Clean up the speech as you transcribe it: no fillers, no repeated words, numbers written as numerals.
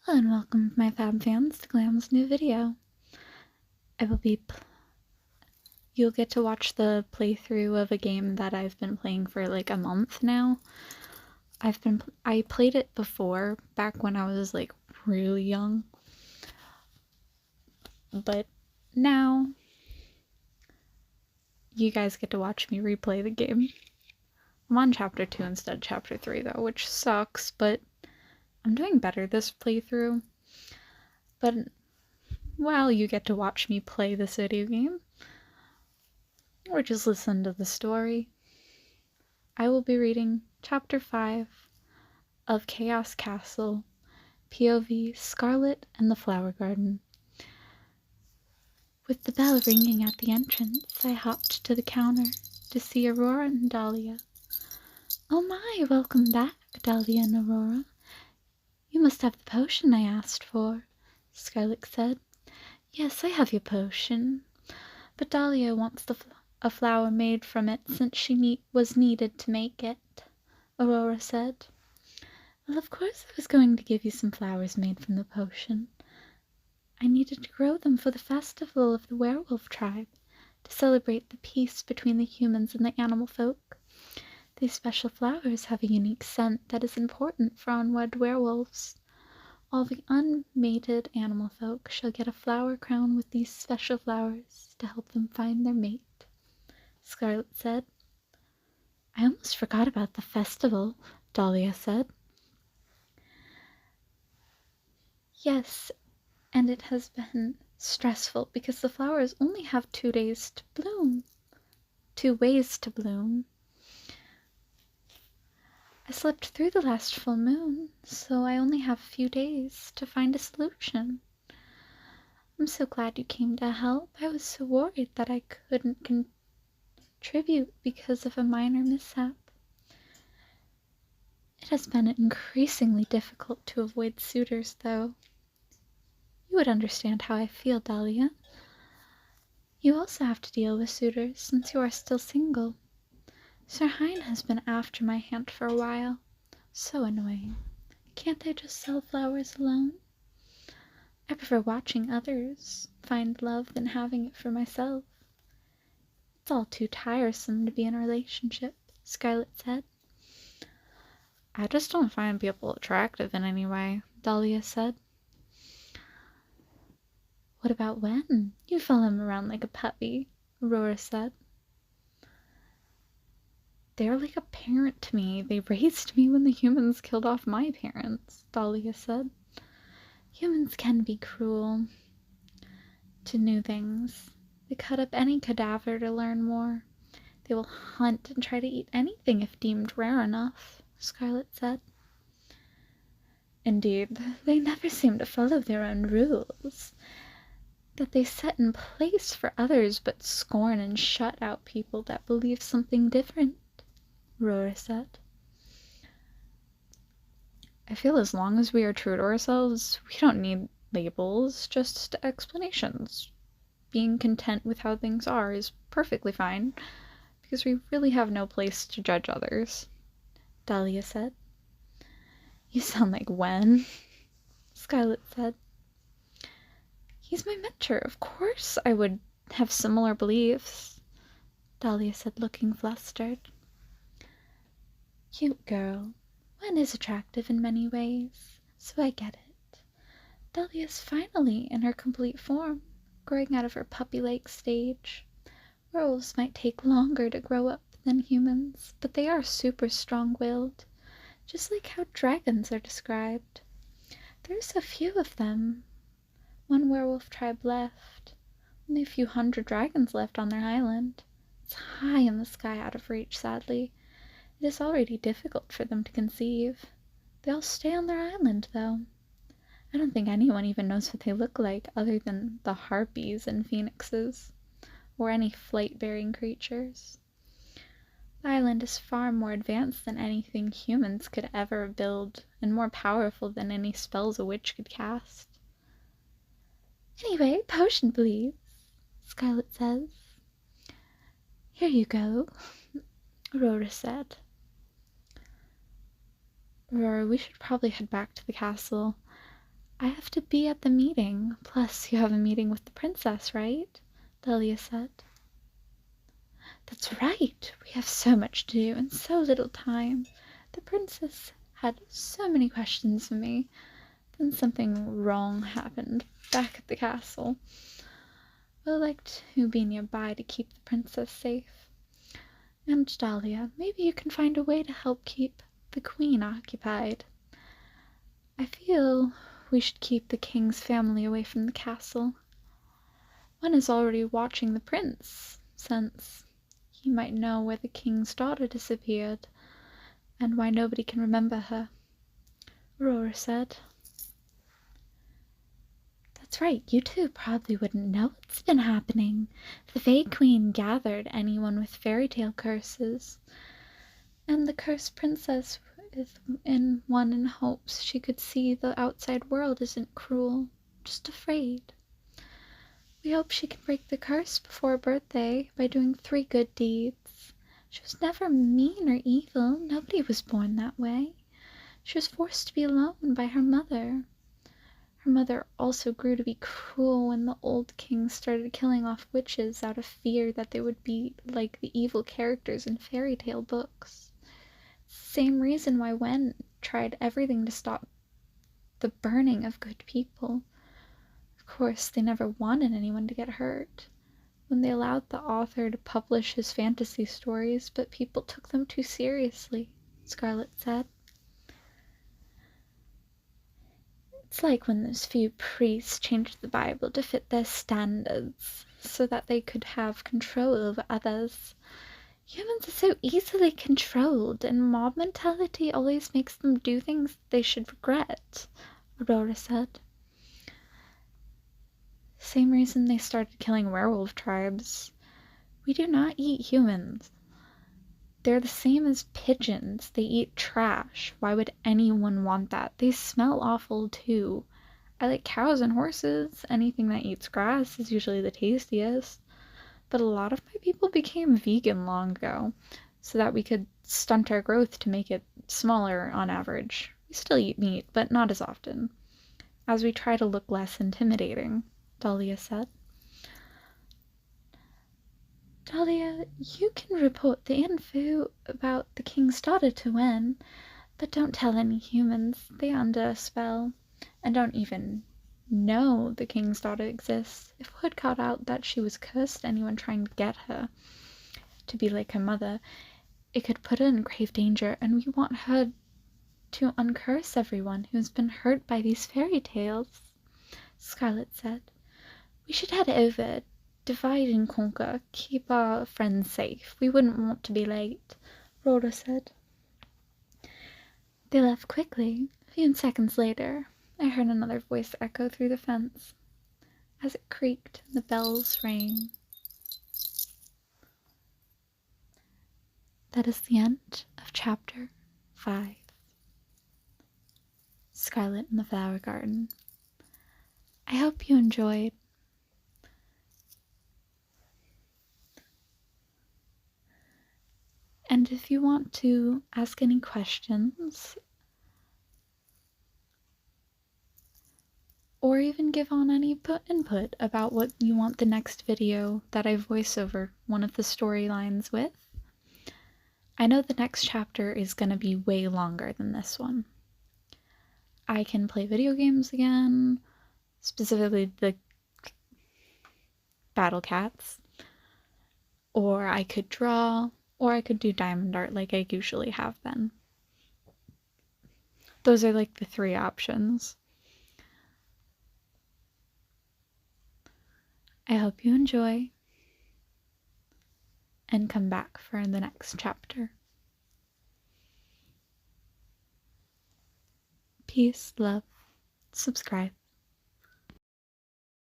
Hello and welcome, my fab fans, to Glam's new video. You'll get to watch the playthrough of a game that I've been playing for like a month now. I played it before, back when I was like really young. But now, you guys get to watch me replay the game. I'm on chapter 2 instead of chapter 3 though, which sucks, but I'm doing better this playthrough. But while you get to watch me play this video game, or just listen to the story, I will be reading Chapter 5 of Chaos Castle, POV Scarlet and the Flower Garden. With the bell ringing at the entrance, I hopped to the counter to see Aurora and Dahlia. "Oh my, welcome back, Dahlia and Aurora. You must have the potion I asked for," Scarlet said. "Yes, I have your potion, but Dahlia wants a flower made from it since she was needed to make it," Aurora said. "Well, of course I was going to give you some flowers made from the potion. I needed to grow them for the festival of the werewolf tribe, to celebrate the peace between the humans and the animal folk. These special flowers have a unique scent that is important for unwed werewolves. All the unmated animal folk shall get a flower crown with these special flowers to help them find their mate," Scarlet said. "I almost forgot about the festival," Dahlia said. "Yes, and it has been stressful because the flowers only have 2 days to bloom. 2 ways to bloom. I slept through the last full moon, so I only have a few days to find a solution. I'm so glad you came to help. I was so worried that I couldn't contribute because of a minor mishap. It has been increasingly difficult to avoid suitors, though. You would understand how I feel, Dahlia. You also have to deal with suitors since you are still single. Sir Hein has been after my hand for a while. So annoying. Can't I just sell flowers alone? I prefer watching others find love than having it for myself. It's all too tiresome to be in a relationship," Scarlet said. "I just don't find people attractive in any way," Dahlia said. "What about Wen? You follow him around like a puppy," Aurora said. "They're like a parent to me. They raised me when the humans killed off my parents," Dahlia said. "Humans can be cruel to new things. They cut up any cadaver to learn more. They will hunt and try to eat anything if deemed rare enough," Scarlet said. "Indeed, they never seem to follow their own rules that they set in place for others, but scorn and shut out people that believe something different," Aurora said. "I feel as long as we are true to ourselves, we don't need labels, just explanations. Being content with how things are is perfectly fine, because we really have no place to judge others," Dahlia said. "You sound like Wen," Scarlet said. "He's my mentor. Of course I would have similar beliefs," Dahlia said, looking flustered. "Cute girl. Wen is attractive in many ways, so I get it. Dahlia's finally in her complete form, growing out of her puppy-like stage. Werewolves might take longer to grow up than humans, but they are super strong-willed, just like how dragons are described. There's a few of them. One werewolf tribe left. Only a few hundred dragons left on their island. It's high in the sky, out of reach, sadly. It is already difficult for them to conceive. They all stay on their island, though. I don't think anyone even knows what they look like other than the harpies and phoenixes, or any flight-bearing creatures. The island is far more advanced than anything humans could ever build, and more powerful than any spells a witch could cast." "Anyway, potion, please," Scarlet says. "Here you go," Aurora said. "Aurora, we should probably head back to the castle. I have to be at the meeting. Plus, you have a meeting with the princess, right? Dahlia said. That's right. We have so much to do and so little time. The princess had so many questions for me. Then something wrong happened back at the castle. I'd like to be nearby to keep the princess safe. And Dahlia, maybe you can find a way to help keep the queen occupied. I feel we should keep the king's family away from the castle. One is already watching the prince, since he might know where the king's daughter disappeared, and why nobody can remember her, Aurora said. That's right, you two probably wouldn't know what's been happening. The Fae Queen gathered anyone with fairy tale curses, and the cursed princess is in one in hopes she could see the outside world isn't cruel, just afraid. We hope she can break the curse before her birthday by doing 3 good deeds. She was never mean or evil. Nobody was born that way. She was forced to be alone by her mother. Her mother also grew to be cruel when the old king started killing off witches out of fear that they would be like the evil characters in fairy tale books. It's the same reason why Wen tried everything to stop the burning of good people. Of course, they never wanted anyone to get hurt. When they allowed the author to publish his fantasy stories, but people took them too seriously, Scarlet said. It's like when those few priests changed the Bible to fit their standards, so that they could have control over others. Humans are so easily controlled, and mob mentality always makes them do things they should regret, Aurora said. Same reason they started killing werewolf tribes. We do not eat humans. They're the same as pigeons. They eat trash. Why would anyone want that? They smell awful too. I like cows and horses. Anything that eats grass is usually the tastiest. But a lot of my people became vegan long ago, so that we could stunt our growth to make it smaller on average. We still eat meat, but not as often, as we try to look less intimidating, Dahlia said. Dahlia, you can report the info about the king's daughter to Wen, but don't tell any humans. They're under a spell, and don't even know the king's daughter exists. If word got out that she was cursed, anyone trying to get her to be like her mother, it could put her in grave danger, and we want her to uncurse everyone who's been hurt by these fairy tales, Scarlet said. We should head over, divide and conquer, keep our friends safe. We wouldn't want to be late, Rhoda said. They left quickly. A few seconds later, I heard another voice echo through the fence. As it creaked, the bells rang. That is the end of chapter 5. Scarlet in the Flower Garden. I hope you enjoyed. And if you want to ask any questions, or even give on any input about what you want the next video that I voice over one of the storylines with, I know the next chapter is going to be way longer than this one. I can play video games again, specifically the Battle Cats, or I could draw, or I could do diamond art like I usually have been. Those are like the 3 options. I hope you enjoy and come back for the next chapter. Peace, love, subscribe.